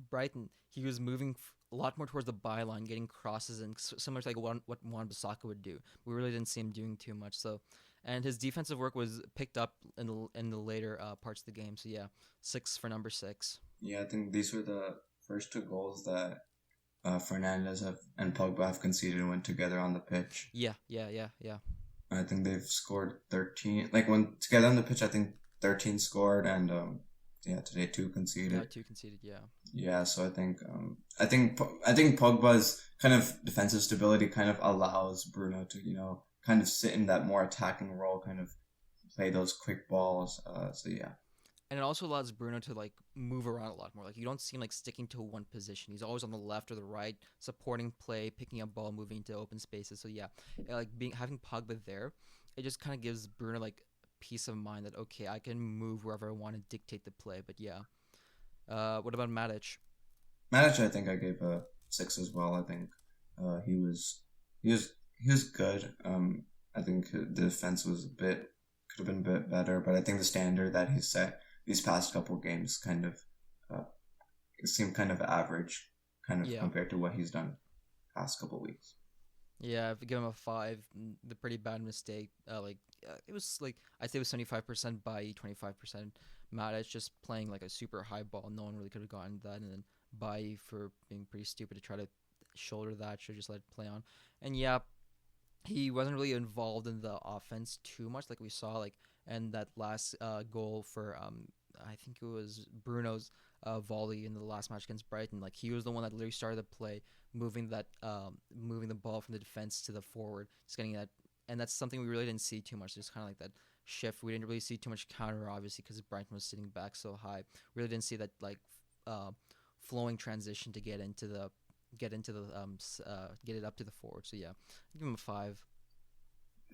Brighton, he was moving a lot more towards the byline, getting crosses and similar to like what Juan Bissaka would do. We really didn't see him doing too much. So, and his defensive work was picked up in the later parts of the game. So yeah, 6 for number 6. Yeah, I think these were the first two goals that Fernandez and Pogba have conceded when together on the pitch. Yeah. I think they've scored 13. Like when together on the pitch, I think 13 scored, and yeah, today 2 conceded. Yeah, 2 conceded. Yeah. Yeah, so I think Pogba's kind of defensive stability kind of allows Bruno to kind of sit in that more attacking role, kind of play those quick balls. So yeah. And it also allows Bruno to like move around a lot more. Like you don't see him like sticking to one position. He's always on the left or the right, supporting play, picking up ball, moving into open spaces. So yeah, like having Pogba there, it just kind of gives Bruno like peace of mind that okay, I can move wherever I want to dictate the play. But yeah, what about Matic? Matic, I think I gave a 6 as well. I think he was he was he was good. I think the defense was could have been a bit better, but I think the standard that he set these past couple games kind of uh, it seemed kind of average, kind of Yeah. compared to what he's done past couple weeks. Yeah, if you give him a 5, the pretty bad mistake. It was like I'd say it was 75% by 25% Matic just playing like a super high ball. No one really could have gotten that, and then by for being pretty stupid to try to shoulder that. Should just let it play on. And yeah, he wasn't really involved in the offense too much, like we saw and that last goal for I think it was Bruno's volley in the last match against Brighton. Like he was the one that literally started the play, moving the ball from the defense to the forward, just getting that, and that's something we really didn't see too much. Just kind of like that shift. We didn't really see too much counter, obviously, because Brighton was sitting back so high. We really didn't see that uh, flowing transition to get it up to the forward. So yeah, give him a 5.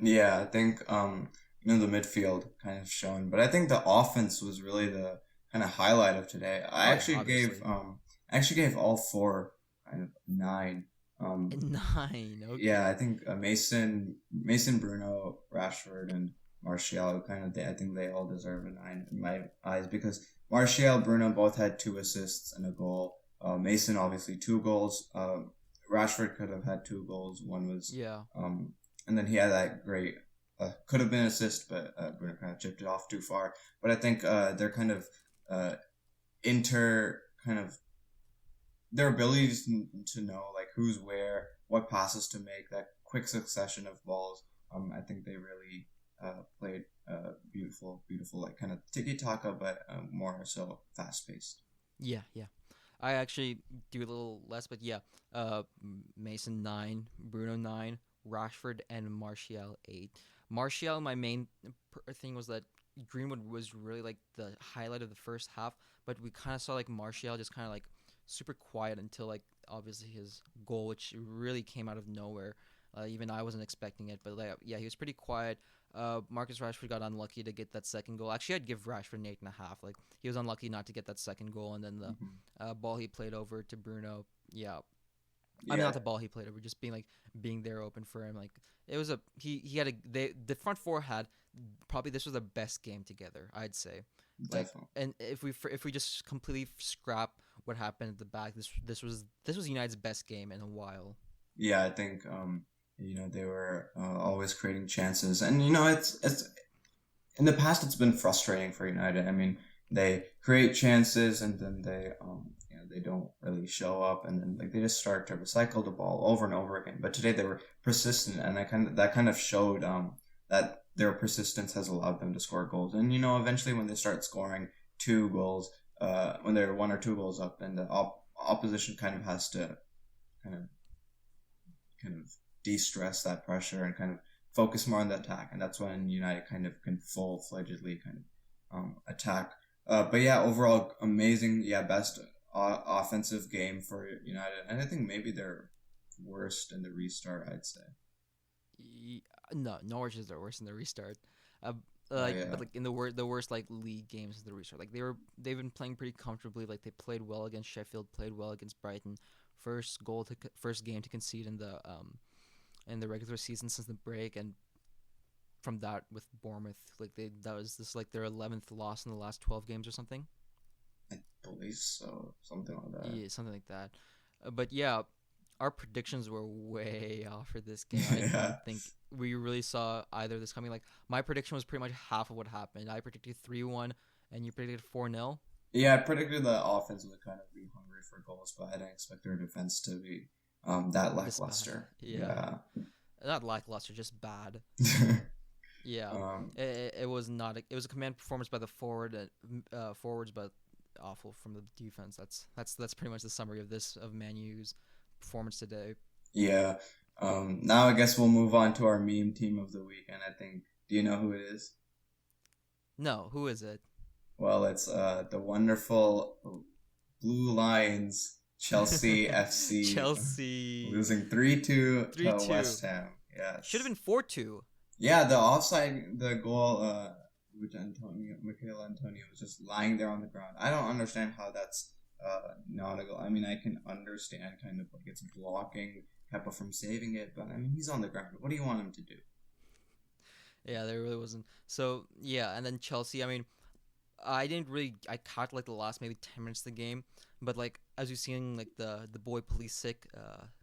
Yeah, I think the midfield kind of shown, but I think the offense was really the kind of highlight of today. Oh yeah, obviously. I actually gave all 4 kind of 9. 9. Okay. Yeah, I think Mason, Bruno, Rashford, and Martial I think they all deserve a 9 in my eyes because Martial, Bruno both had 2 assists and a goal. Mason obviously 2 goals. Rashford could have had 2 goals. One was Yeah. and then he had that great could have been an assist, but Bruno kind of chipped it off too far. But I think they're kind of uh, kind of their abilities to know like who's where, what passes to make, that quick succession of balls. I think they really played beautiful, like kind of tiki taka, but more so fast paced. Yeah. I actually do a little less, but yeah. Mason 9, Bruno 9, Rashford and Martial 8. Martial, my main thing was that Greenwood was really like the highlight of the first half, but we kind of saw like Martial just kind of like super quiet until like obviously his goal, which really came out of nowhere. Even I wasn't expecting it, but like yeah, he was pretty quiet. Marcus Rashford got unlucky to get that second goal. Actually, I'd give Rashford an 8.5. Like he was unlucky not to get that second goal, and then the ball he played over to Bruno. Yeah, I mean Yeah, not the ball he played over, just being there open for him. Like it was he had the front four had probably this was the best game together, I'd say. Like definitely. and if we just completely scrap what happened at the back, this was United's best game in a while. Yeah, I think they were always creating chances, and it's in the past it's been frustrating for United. I mean, they create chances and then they don't really show up, and then like they just start to recycle the ball over and over again. But today they were persistent, and that kind of showed that their persistence has allowed them to score goals. And eventually when they start scoring 2 goals, when they're 1 or 2 goals up, and the opposition kind of has to kind of kind of de-stress that pressure and kind of focus more on the attack, and that's when United kind of can full-fledgedly kind of attack. But yeah, overall amazing. Yeah, best offensive game for United, and I think maybe they're worst in the restart. I'd say. No, Norwich is their worst in the restart. Oh yeah, But like in the worst like league games of the restart. Like they've been playing pretty comfortably. Like they played well against Sheffield, played well against Brighton. First game to concede in the regular season since the break, and from that with Bournemouth. Like that was this like their 11th loss in the last 12 games or something. I believe so, something like that. Yeah, something like that. But yeah, our predictions were way off for this game. I Yeah. don't think we really saw either of this coming. Like my prediction was pretty much half of what happened. I predicted 3-1, and you predicted 4-0. Yeah, I predicted the offense would kind of be hungry for goals, but I didn't expect their defense to be that This bad. lackluster. Yeah. Not lackluster, just bad. Yeah, it was not. It was a command performance by the forwards, but awful from the defense. That's pretty much the summary of Man U's performance today. Yeah. Now I guess we'll move on to our meme team of the week, and I think, do you know who it is? No, who is it? Well, it's the wonderful Blue Lions, Chelsea FC. Chelsea Losing 3-2 to 3-2. West Ham. Yeah. Should have been 4-2. Yeah, the goal, which Michael Antonio was just lying there on the ground. I don't understand how that's not a goal. I mean, I can understand kind of like it's blocking Kepa from saving it, but I mean, he's on the ground. What do you want him to do? Yeah, there really wasn't. So yeah, and then Chelsea. I mean, I caught like the last maybe 10 minutes of the game, but like as you've seen, like the boy Pulisic,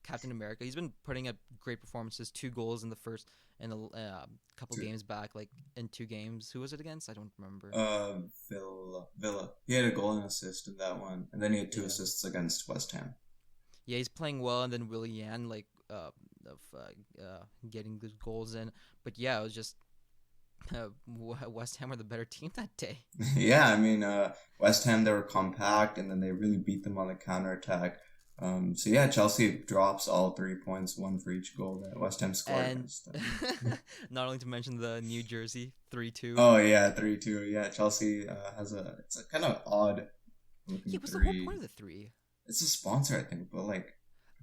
Captain America, he's been putting up great performances. 2 goals in the first and a couple games back, like in 2 games. Who was it against? I don't remember. Villa. He had a goal and assist in that one, and then he had 2 assists against West Ham. Yeah, he's playing well, and then Willian like getting good goals in. But yeah, it was just West Ham were the better team that day. Yeah, I mean, West Ham, they were compact, and then they really beat them on the counterattack. So yeah, Chelsea drops all 3 points, 1 for each goal that West Ham scored And against them. not only to mention the New Jersey 3-2. Oh yeah, 3-2. Yeah, Chelsea it's a kind of odd looking Yeah, what's the 3. whole point of the 3? It's a sponsor, I think, but like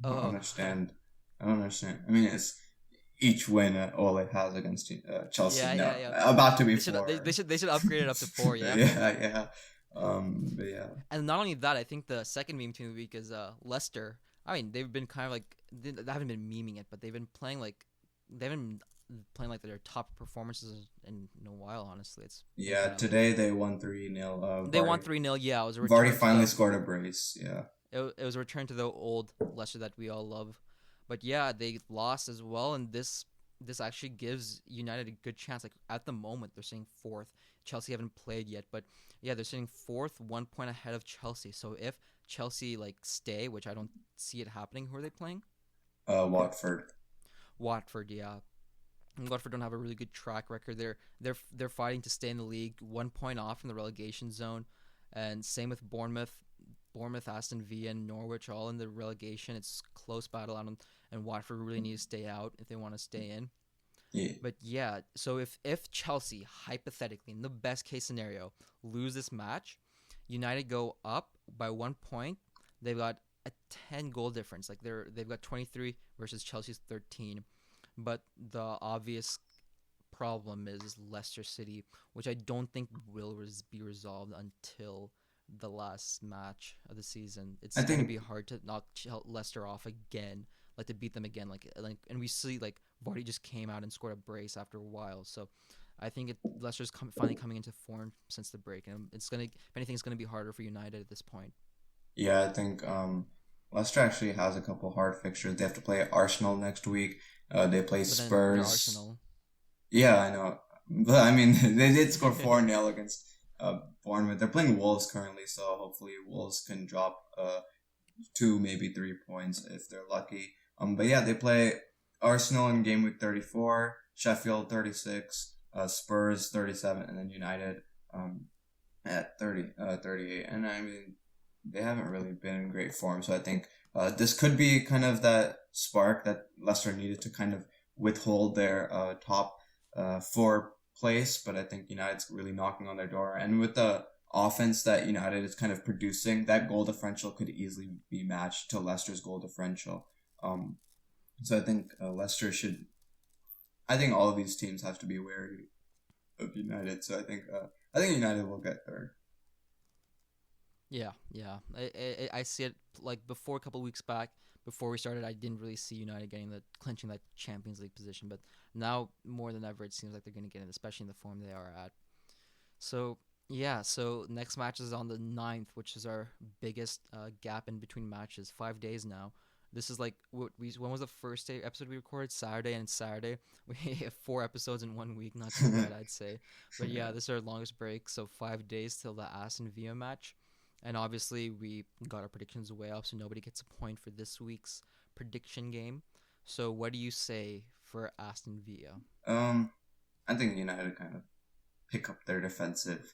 I don't Oh. understand. I don't understand. I mean, it's each win Ole has against Chelsea. Yeah. About to be They should 4. they should upgrade it up to 4. Yeah. yeah. But yeah. And not only that, I think the second meme team of the week is Leicester. I mean, they've been kind of like they haven't been memeing it, but they've been playing like their top performances in a while. Honestly, it's Today they won 3-0. They won 3-0. Yeah, it was a return. Vardy finally scored a brace. Yeah. It was a return to the old Leicester that we all love. But yeah, they lost as well, and this actually gives United a good chance. Like at the moment, they're sitting 4th. Chelsea haven't played yet, but yeah, they're sitting 4th, 1 point ahead of Chelsea. So if Chelsea like stay, which I don't see it happening, who are they playing? Watford. Watford, yeah. And Watford don't have a really good track record. They're fighting to stay in the league, 1 point off from the relegation zone, and same with Bournemouth. Aston Villa, and Norwich all in the relegation. It's close battle out, and Watford really need to stay out if they want to stay in. Yeah. But yeah, so if Chelsea, hypothetically, in the best case scenario, lose this match, United go up by 1 point. They've got a 10 goal difference. Like they've got 23 versus Chelsea's 13. But the obvious problem is Leicester City, which I don't think will be resolved until the last match of the season. It's going to be hard to knock Leicester off again, like to beat them again. Like, and we see like Vardy just came out and scored a brace after a while. So I think Leicester's finally coming into form since the break, and if anything, it's going to be harder for United at this point. Yeah, I think Leicester actually has a couple hard fixtures. They have to play Arsenal next week. They play Spurs. Arsenal. Yeah, I know. But I mean, they did score 4-0 against Bournemouth. They're playing Wolves currently, so hopefully Wolves can drop 2, maybe 3 points if they're lucky. But yeah, they play Arsenal in game week 34, Sheffield 36, Spurs 37, and then United at 38. And I mean, they haven't really been in great form, so I think this could be kind of that spark that Leicester needed to kind of withhold their top 4 place, but I think United's really knocking on their door. And with the offense that United is kind of producing, that goal differential could easily be matched to Leicester's goal differential. So I think Leicester should. I think all of these teams have to be wary of United. So I think United will get 3rd. Yeah. I see it like before a couple weeks back. Before we started, I didn't really see United clinching that Champions League position, but now more than ever, it seems like they're going to get it, especially in the form they are at. So yeah, so next match is on the 9th, which is our biggest gap in between matches. 5 days now. This is like when was the first day episode we recorded? Saturday and Saturday. We have 4 episodes in 1 week. Not too bad, I'd say. But yeah, this is our longest break. So 5 days till the Aston Villa match, and obviously we got our predictions way up, so nobody gets a point for this week's prediction game. So what do you say for Aston Villa? I think United kind of pick up their defensive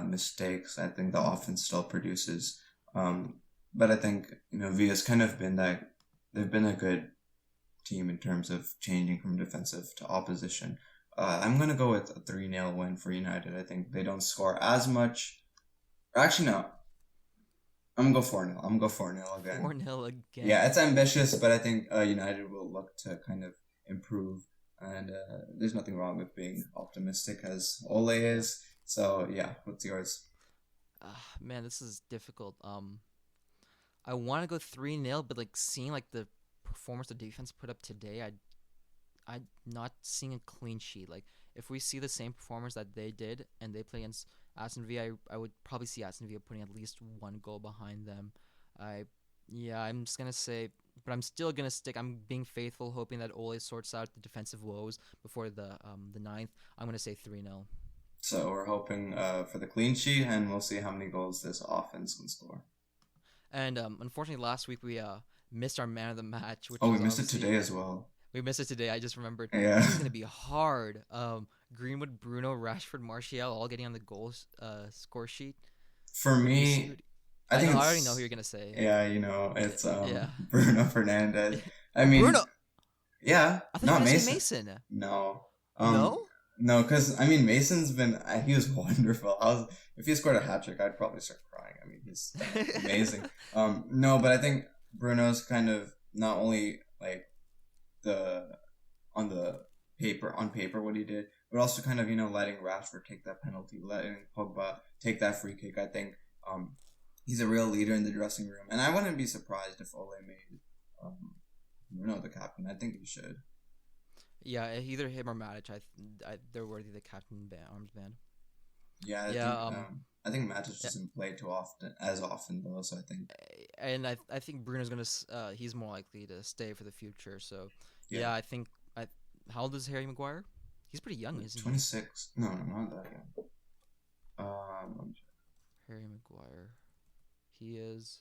mistakes. I think the offense still produces, but I think Villa's kind of been that they've been a good team in terms of changing from defensive to opposition. I'm gonna go with a 3-0 win for United. I think they don't score as much. Actually, no. I'm gonna go 4-0. I'm gonna go 4-0 again. 4-0 again. Yeah, it's ambitious, but I think United will look to kind of improve. And there's nothing wrong with being optimistic as Ole is. So yeah, what's yours? Man, this is difficult. I want to go 3-0, but like seeing like the performance the defense put up today, I'm not seeing a clean sheet. Like if we see the same performance that they did and they play against Aston Villa, I would probably see Aston Villa putting at least one goal behind them. I'm just gonna say, but I'm still gonna stick. I'm being faithful, hoping that Ole sorts out the defensive woes before the 9th. I'm gonna say 3-0. So we're hoping for the clean sheet, and we'll see how many goals this offense can score. And unfortunately, last week we missed our man of the match. Which we missed it today as well. We missed it today. I just remembered. Yeah. This is gonna be hard. Greenwood, Bruno, Rashford, Martial, all getting on the goals score sheet. For me, I already know who you're gonna say. Yeah, it's Bruno Fernandes. I mean, Bruno. Yeah, I thought you were Mason. Mason. No. No. No, because I mean, Mason's been he was wonderful. If he scored a hat trick, I'd probably start crying. I mean, he's amazing. No, but I think Bruno's kind of not only like on paper what he did, but also kind of letting Rashford take that penalty, letting Pogba take that free kick. I think he's a real leader in the dressing room, and I wouldn't be surprised if Ole made Bruno the captain. I think he should. Yeah, either him or Matic. They're worthy of the captain armband. Yeah, I think Matic doesn't play as often though. So I think, and I think Bruno's gonna he's more likely to stay for the future. So yeah I think how old is Harry Maguire? He's pretty young, isn't he? 26. No, not that young. Harry Maguire, he is.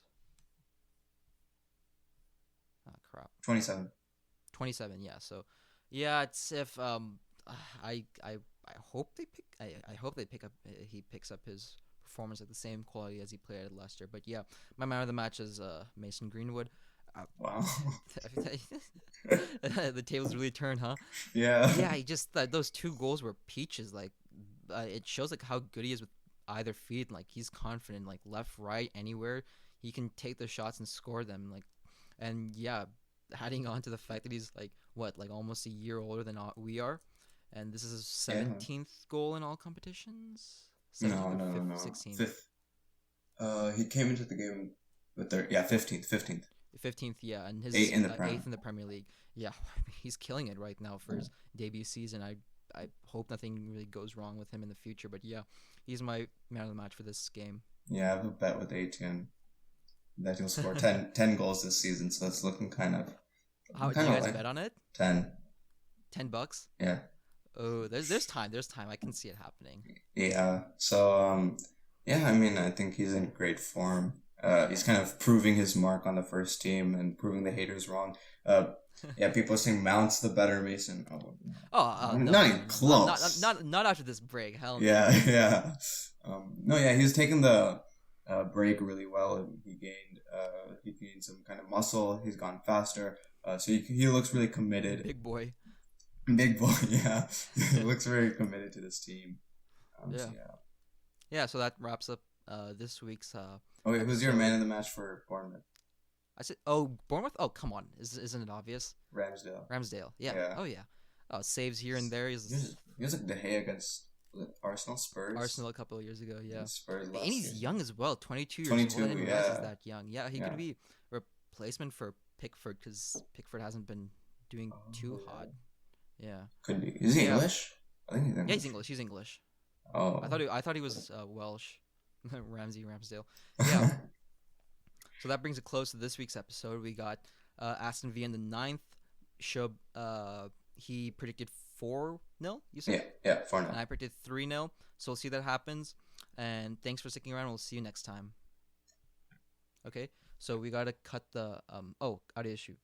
Ah, crap. 27. 27. Yeah. So. Yeah, it's if I hope they pick I hope they pick up he picks up his performance at the same quality as he played at Leicester. But yeah, my man of the match is Mason Greenwood. Wow. The tables really turned, huh? Yeah. Yeah, he just those 2 goals were peaches. Like it shows like how good he is with either feet. Like he's confident, like left, right, anywhere he can take the shots and score them. Like, and yeah. Adding on to the fact that he's like almost a year older than we are, and this is his 17th goal in all competitions. No, 16th. 5th. He came into the game with 15th. 15th, yeah, and his 8th in the Premier League. Yeah, he's killing it right now for his debut season. I hope nothing really goes wrong with him in the future, but yeah, he's my man of the match for this game. Yeah, I have a bet with ATN that he'll score 10 goals this season, so it's looking kind of. How do you guys bet on it? $10. Yeah. Oh, there's time. There's time. I can see it happening. Yeah. So I mean, I think he's in great form. He's kind of proving his mark on the first team and proving the haters wrong. Yeah, people are saying Mount's the better Mason. No, not even close. Not after this break. Hell no. Yeah. He's taken the break really well. He gained some kind of muscle. He's gone faster. So he looks really committed. Big boy, yeah. He looks very committed to this team. So that wraps up this week's. Okay, who's your man of the match for Bournemouth? I said, Bournemouth. Oh, come on, isn't it obvious? Ramsdale. Yeah. Oh yeah. Saves here and there. He was like De Gea against Was it Arsenal Spurs? Arsenal a couple of years ago, yeah. Spurs And last he's season. young as well, 22 years 22, old. I didn't realize he's yeah. that young. Yeah, he Yeah. could be a replacement for Pickford because Pickford hasn't been doing too Oh, hot. Yeah. Could be. Is he Yeah. English? I think he's English. Yeah, he's English. He's English. Oh. I thought he was Welsh. Ramsdale. Yeah. So that brings a close to this week's episode. We got Aston Villa in the 9th. Shub, he predicted 4-0, you said? Yeah, 4-0. And I predicted 3-0. So we'll see that happens. And thanks for sticking around. We'll see you next time. Okay? So we got to cut the... audio issue.